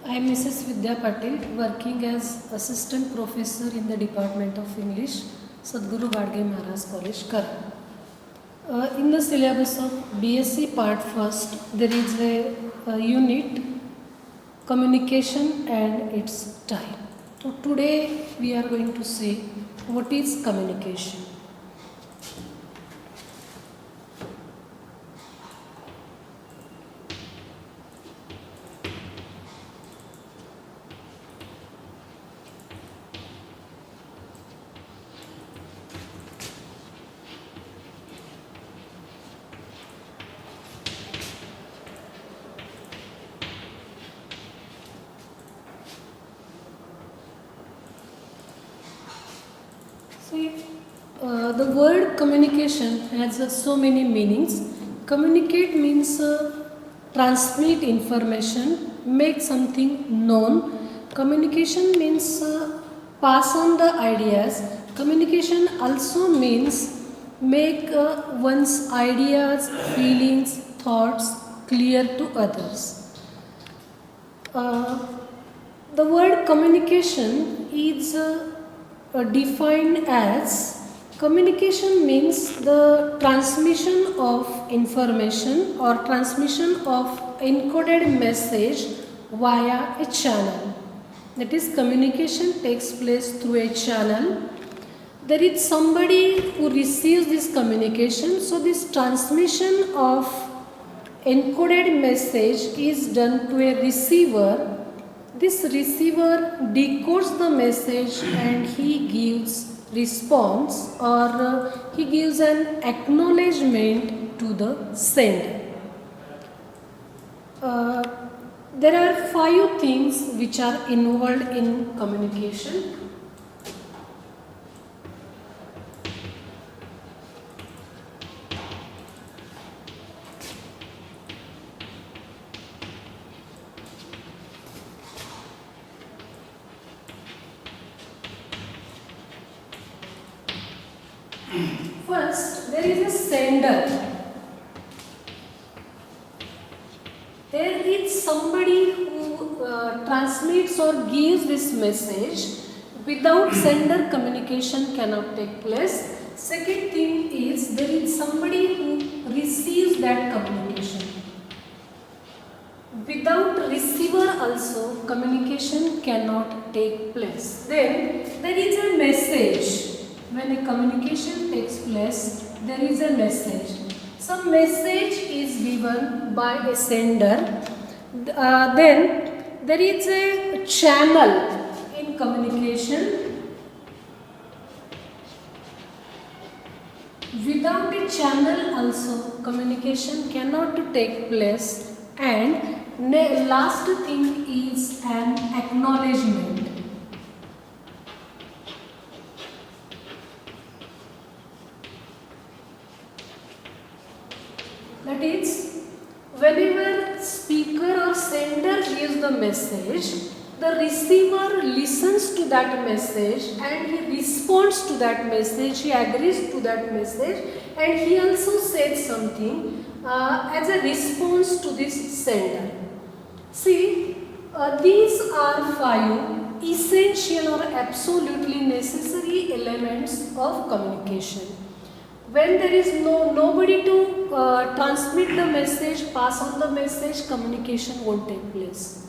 I am Mrs. Vidya Patil, working as Assistant Professor in the Department of English, Sadhguru Gadge Maharaj College, Karan. In the syllabus of BSc Part First, there is a unit, Communication and its type. So today we are going to see what is communication. See, the word communication has so many meanings. Communicate means transmit information, make something known. Communication means pass on the ideas. Communication also means make one's ideas, feelings, thoughts clear to others. Uh, the word communication is defined as communication means the transmission of information or transmission of encoded message via a channel. That is, communication takes place through a channel. There is somebody who receives this communication, so this transmission of encoded message is done to a receiver. This receiver decodes the message and he gives response or he gives an acknowledgement to the sender. There are 5 things which are involved in communication. First, there is a sender. There is somebody who transmits or gives this message. Without sender, communication cannot take place. Second thing is there is somebody who receives that communication. Without receiver also, communication cannot take place. Then there is a message. When a communication takes place, there is a message. Some message is given by a sender. Then there is a channel in communication. Without a channel also, communication cannot take place. And last thing is an acknowledgement. That is, whenever speaker or sender gives the message, the receiver listens to that message and he responds to that message, he agrees to that message, and he also says something as a response to this sender. See, these are 5 essential or absolutely necessary elements of communication. When there is nobody to transmit the message, pass on the message, communication won't take place.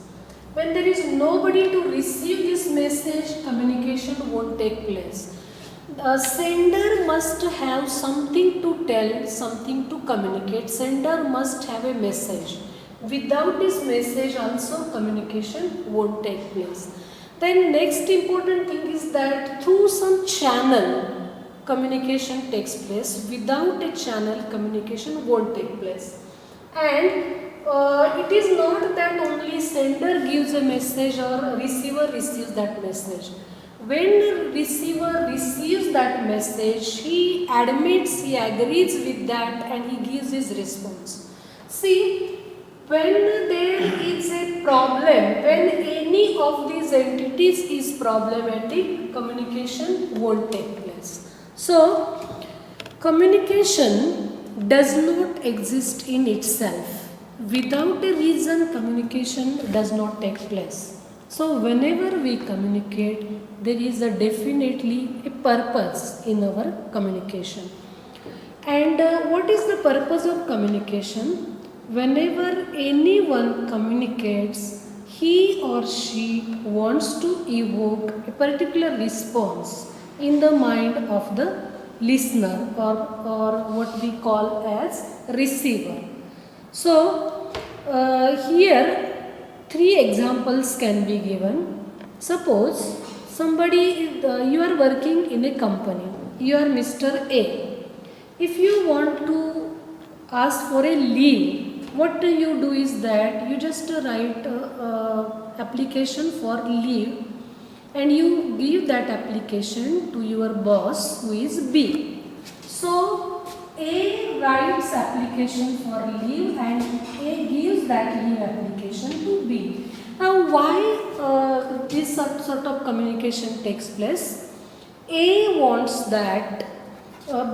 When there is nobody to receive this message, communication won't take place. The sender must have something to tell, something to communicate. Sender must have a message. Without this message also, communication won't take place. Then next important thing is that through some channel, communication takes place. Without a channel, communication won't take place. And it is not that only sender gives a message or receiver receives that message. When receiver receives that message, he admits, he agrees with that and he gives his response. See, when there is a problem, when any of these entities is problematic, communication won't take place. So, communication does not exist in itself. without a reason, communication does not take place. So whenever we communicate, there is a definitely a purpose in our communication. And what is the purpose of communication? Whenever anyone communicates, he or she wants to evoke a particular response in the mind of the listener, or what we call as receiver. So, here three examples can be given. Suppose you are working in a company, you are Mr. A. If you want to ask for a leave, what you do is that you just write application for leave, and you give that application to your boss, who is B. So A writes application for leave and A gives that leave application to B. Now why this sort of communication takes place? A wants that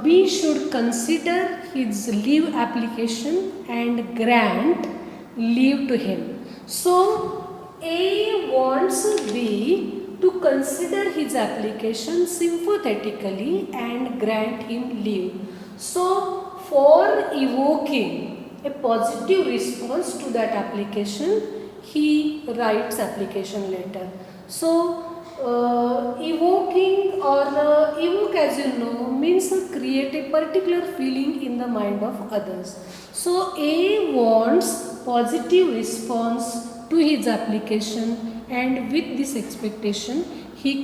B should consider his leave application and grant leave to him. So A wants B to consider his application sympathetically and grant him leave. So for evoking a positive response to that application, he writes application letter. So evoking, or evoke, as you know, means create a particular feeling in the mind of others. So A wants positive response to his application, and with this expectation he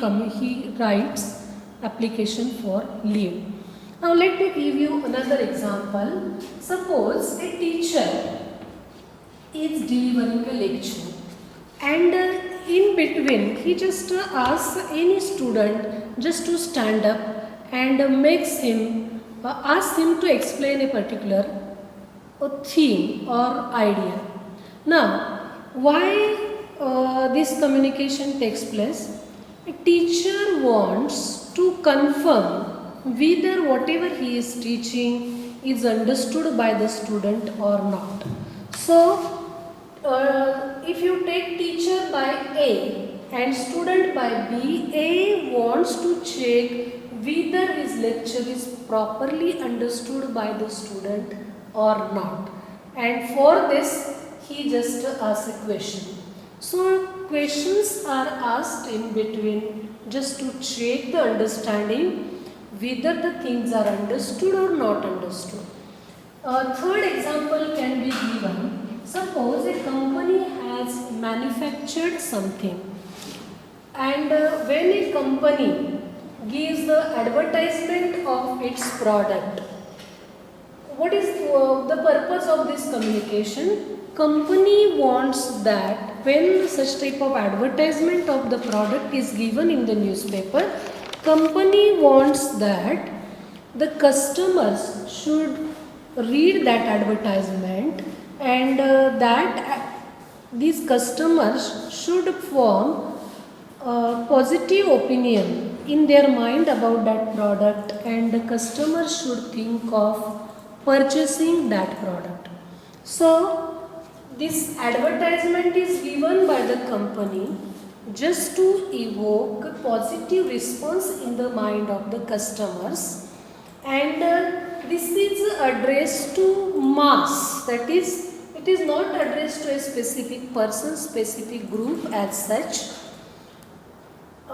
writes application for leave. Now let me give you another example. Suppose a teacher is delivering a lecture, and in between he just asks any student just to stand up and asks him to explain a particular theme or idea. Now why this communication takes place? A teacher wants to confirm whether whatever he is teaching is understood by the student or not. So if you take teacher by A and student by B, A wants to check whether his lecture is properly understood by the student or not, and for this he just asks a question. So questions are asked in between just to check the understanding whether the things are understood or not understood. A third example can be given. Suppose a company has manufactured something, and when a company gives the advertisement of its product, what is the purpose of this communication? Company wants that when such type of advertisement of the product is given in the newspaper, company wants that the customers should read that advertisement, and these customers should form a positive opinion in their mind about that product, and the customer should think of purchasing that product. So this advertisement is given by the company just to evoke a positive response in the mind of the customers, and this is addressed to mass, that is, it is not addressed to a specific person, specific group as such.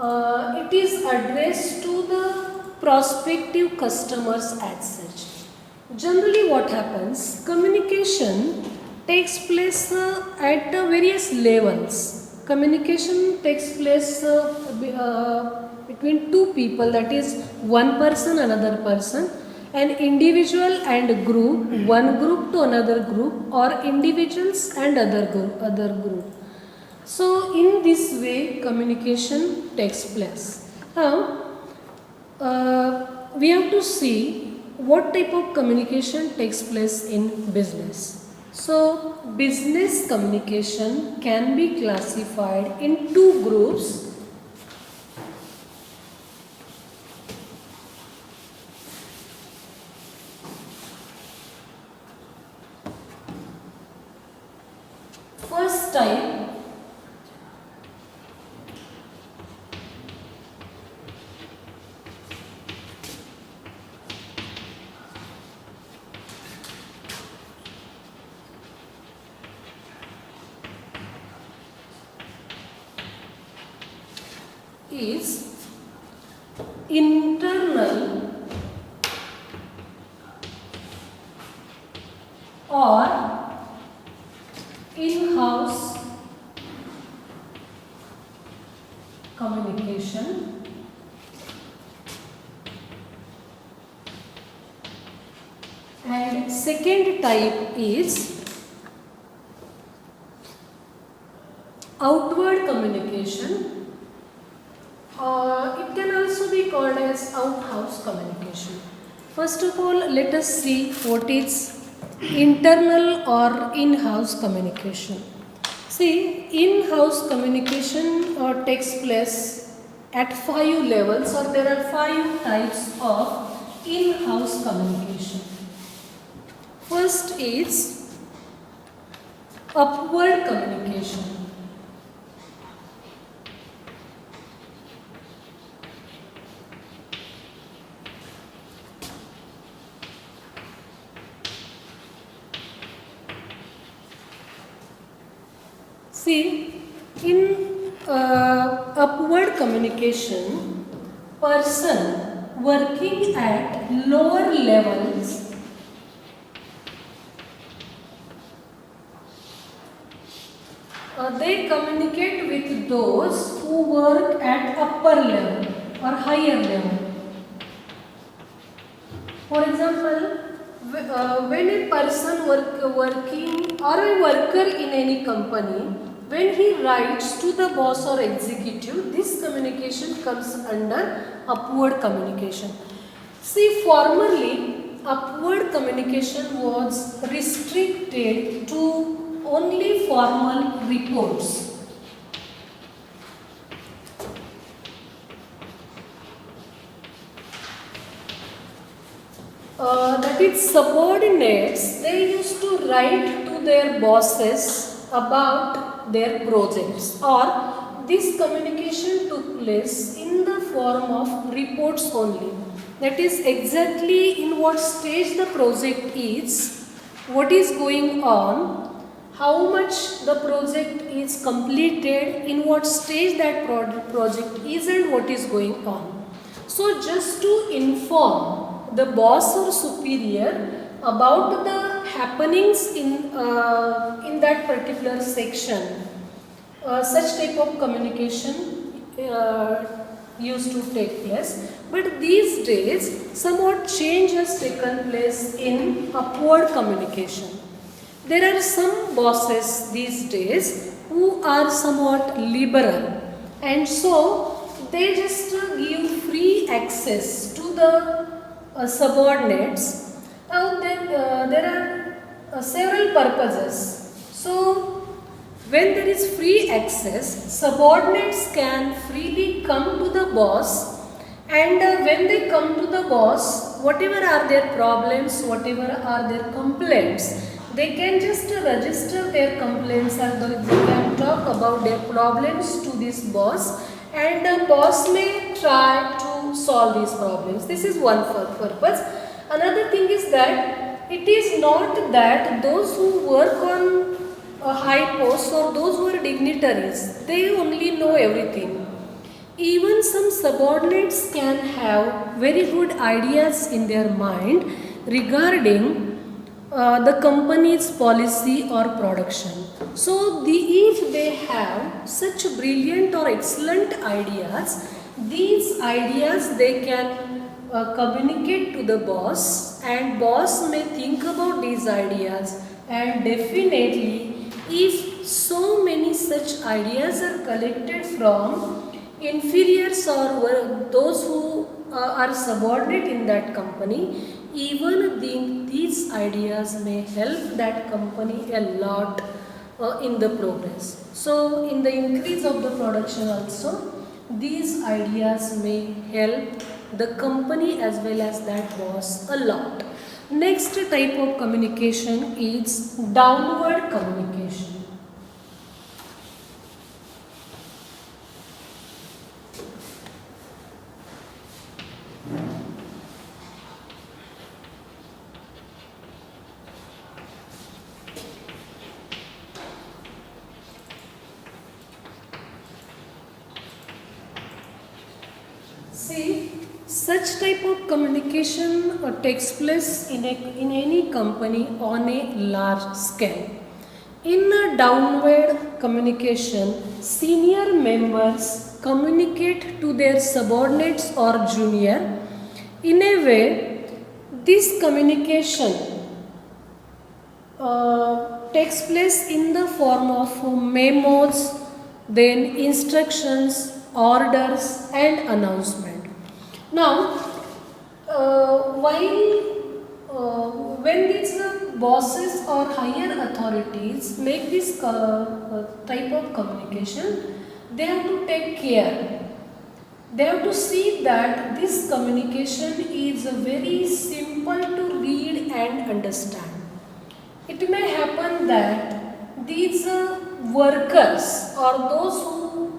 It is addressed to the prospective customers as such. Generally what happens, communication takes place at various levels. Communication takes place between two people, that is one person, another person, an individual and group, one group to another group, or individuals and other group. So in this way communication takes place. Now we have to see what type of communication takes place in business. So business communication can be classified in two groups. is internal or in-house communication. And second type is outward communication. It can also be called as out-house communication. First of all, let us see what is internal or in-house communication. See, in-house communication takes place at 5 levels, or there are 5 types of in-house communication. First is upward communication. See, in upward communication, person working at lower levels they communicate with those who work at upper level or higher level. For example, when a person working or a worker in any company, when he writes to the boss or executive, this communication comes under upward communication. See, formerly upward communication was restricted to only formal reports. That is, subordinates, they used to write to their bosses about their projects, or this communication took place in the form of reports only. That is, exactly in what stage the project is, what is going on, how much the project is completed, in what stage that project is, and what is going on. So just to inform the boss or superior about the happenings in that particular section, such type of communication used to take place. But these days somewhat change has taken place in upward communication. There are some bosses these days who are somewhat liberal, and so they just give free access to the subordinates. Now there are several purposes. So when there is free access, subordinates can freely come to the boss, and when they come to the boss, whatever are their problems, whatever are their complaints, they can just register their complaints, and they can talk about their problems to this boss, and the boss may try to solve these problems. This is one purpose. Another thing is that it is not that those who work on a high post or those who are dignitaries, they only know everything. Even some subordinates can have very good ideas in their mind regarding the company's policy or production. So if they have such brilliant or excellent ideas, these ideas they can communicate to the boss, and boss may think about these ideas, and definitely if so many such ideas are collected from inferiors or those who are subordinate in that company, even these ideas may help that company a lot in the progress. So in the increase of the production also, these ideas may help the company as well as that boss a lot. Next type of communication is downward communication. See, such type of communication takes place in any company on a large scale. In a downward communication, senior members communicate to their subordinates or junior. In a way, this communication takes place in the form of memos, then instructions, orders and announcement. Now, when these bosses or higher authorities make this type of communication, they have to take care. They have to see that this communication is very simple to read and understand. It may happen that these workers or those who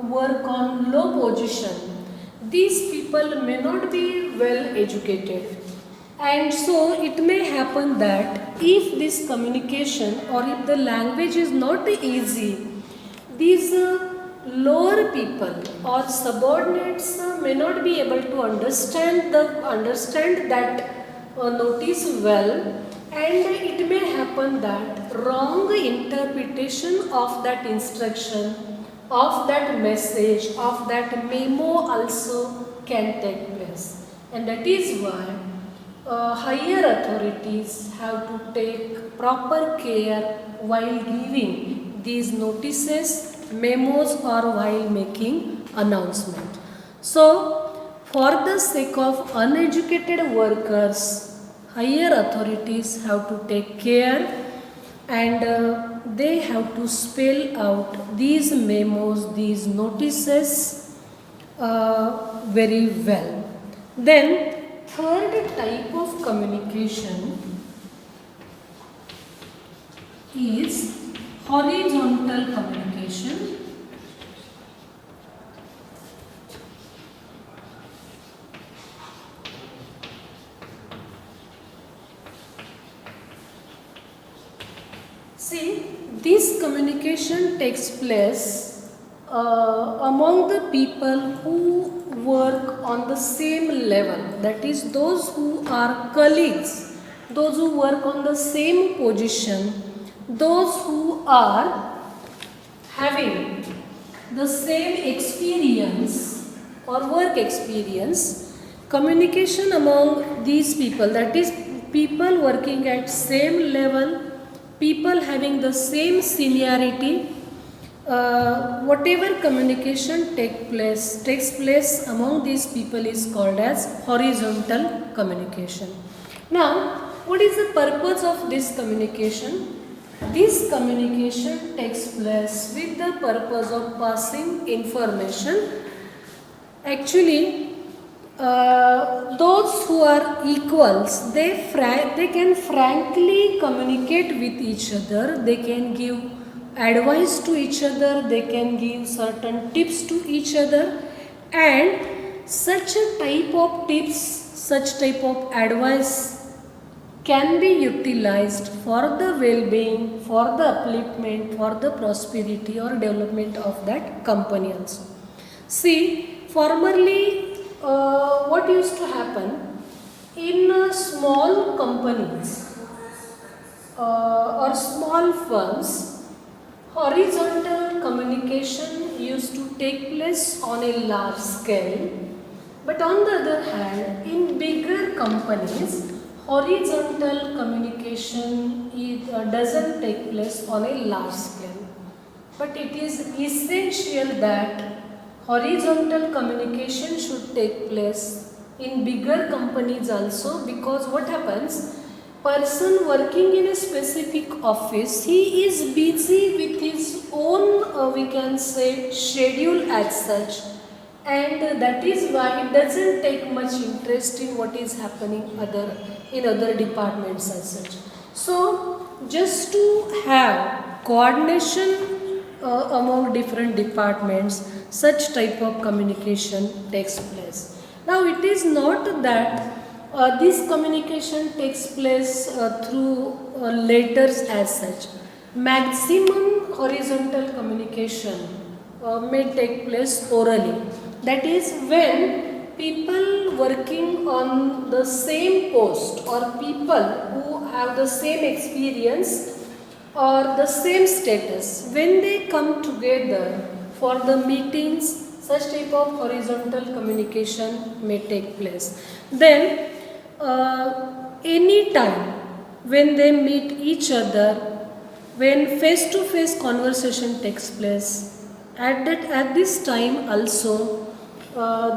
work on low position, these people may not be well educated, and so it may happen that if this communication or if the language is not easy, these lower people or subordinates may not be able to understand that notice well, and it may happen that wrong interpretation of that instruction, of that message, of that memo also can take place. And that is why higher authorities have to take proper care while giving these notices, memos or while making announcement. So, for the sake of uneducated workers, higher authorities have to take care, and they have to spell out these memos, these notices very well. Then, third type of communication is horizontal communication. See, this communication takes place among the people who work on the same level, that is, those who are colleagues, those who work on the same position, those who are having the same experience or work experience. Communication among these people, that is, people working at same level, people having the same seniority, whatever communication takes place among these people is called as horizontal communication. Now, what is the purpose of this communication? This communication takes place with the purpose of passing information. Actually, those who are equals, they can frankly communicate with each other, they can give advice to each other, they can give certain tips to each other, and such a type of tips, such type of advice can be utilized for the well-being, for the upliftment, for the prosperity or development of that company also. See, formerly what used to happen in small companies or small firms, horizontal communication used to take place on a large scale, but on the other hand, in bigger companies, horizontal communication doesn't take place on a large scale. But it is essential that horizontal communication should take place in bigger companies also, because what happens, person working in a specific office, he is busy with his own we can say schedule as such, and that is why it doesn't take much interest in what is happening in other departments as such. So just to have coordination among different departments, such type of communication takes place. Now it is not that this communication takes place through letters as such. Maximum horizontal communication may take place orally. That is when people working on the same post or people who have the same experience or the same status, when they come together for the meetings, such type of horizontal communication may take place. Then any time when they meet each other, when face-to-face conversation takes place, at this time also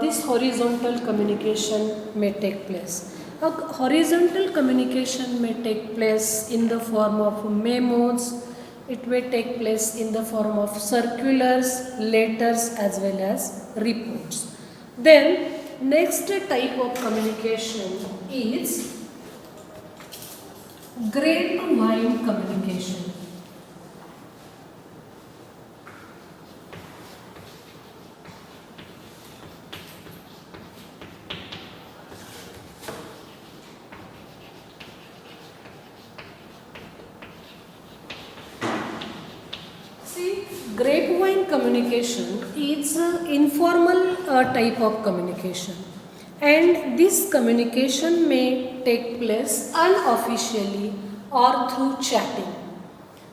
this horizontal communication may take place. Horizontal communication may take place in the form of memos, it may take place in the form of circulars, letters as well as reports. Then next type of communication is grapevine communication. Grapevine communication is an informal type of communication, and this communication may take place unofficially or through chatting.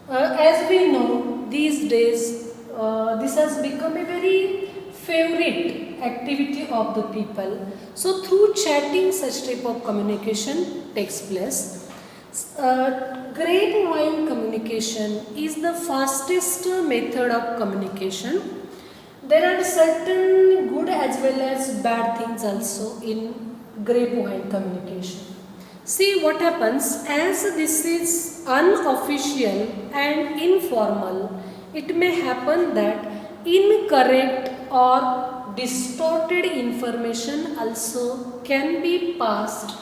As we know, these days this has become a very favorite activity of the people. So through chatting such type of communication takes place. Grapevine communication is the fastest method of communication. There are certain good as well as bad things also in grapevine communication. See what happens, as this is unofficial and informal, it may happen that incorrect or distorted information also can be passed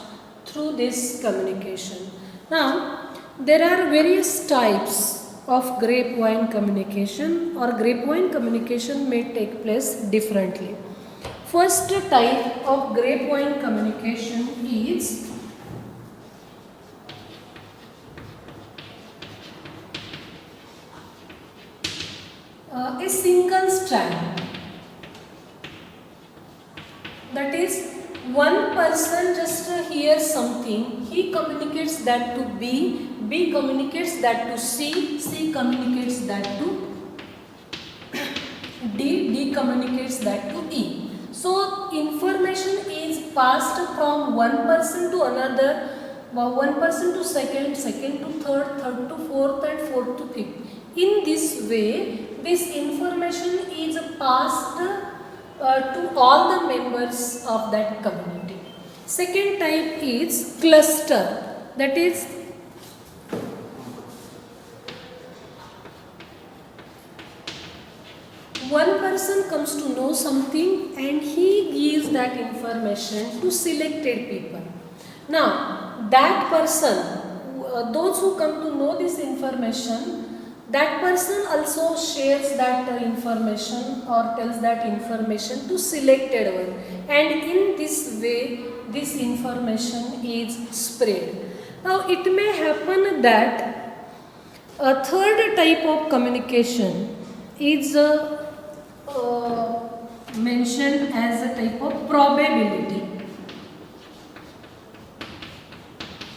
through this communication. Now, there are various types of grapevine communication, or grapevine communication may take place differently. First type of grapevine communication is a single strand. That is, one person just hears something, he communicates that to B, B communicates that to C, C communicates that to D, D communicates that to E. So information is passed from one person to another, one person to second, second to third, third to fourth and fourth to fifth. In this way, this information is passed to all the members of that community. Second type is cluster. That is, one person comes to know something and he gives that information to selected people. Now, that person, those who come to know this information, that person also shares that information or tells that information to selected one, and in this way this information is spread. Now it may happen that a third type of communication is mentioned as a type of probability.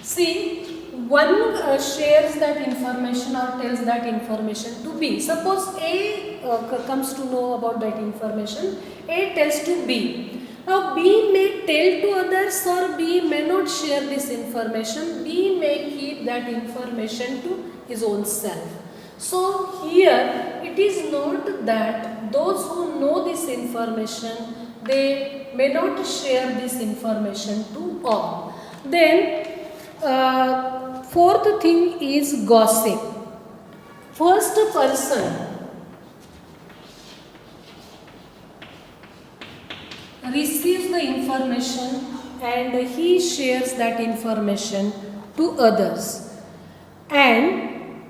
See, one shares that information or tells that information to B. Suppose A comes to know about that information, A tells to B. Now B may tell to others or B may not share this information. B may keep that information to his own self. So here it is not that those who know this information, they may not share this information to all. Then fourth thing is gossip. First person receives the information and he shares that information to others. And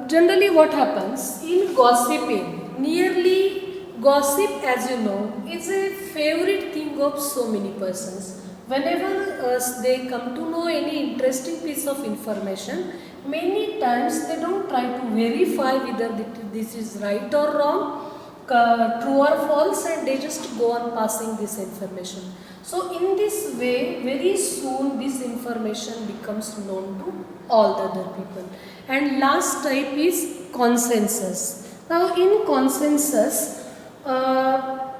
generally what happens in gossiping, nearly gossip, as you know, is a favorite thing of so many persons. Whenever they come to know any interesting piece of information, Many times they don't try to verify whether this is right or wrong, true or false, and they just go on passing this information. So in this way, very soon this information becomes known to all the other people. And last type is consensus. Now in consensus,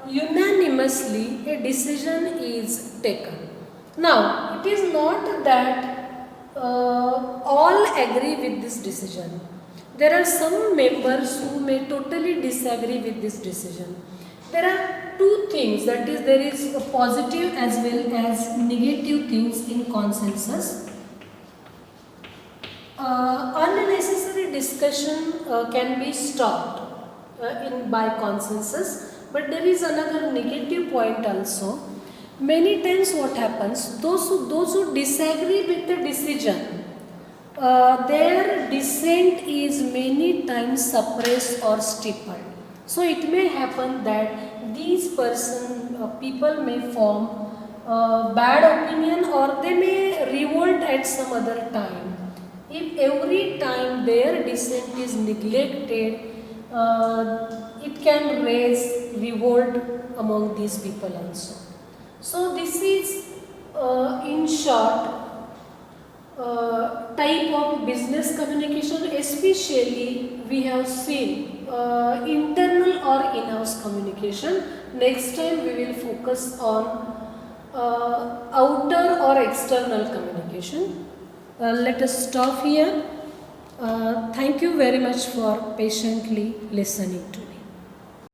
unanimously a decision is taken. Now it is not that all agree with this decision. There are some members who may totally disagree with this decision. There are two things, that is, there is a positive as well as negative things in consensus. Unnecessary discussion can be stopped by consensus, but there is another negative point also. Many times what happens, those who disagree with the decision, their dissent is many times suppressed or stifled. So it may happen that these people may form bad opinion, or they may revolt at some other time. If every time their dissent is neglected, it can raise revolt among these people also. So this is in short type of business communication. Especially we have seen internal or in-house communication. Next time we will focus on outer or external communication. Let us stop here. Thank you very much for patiently listening to me.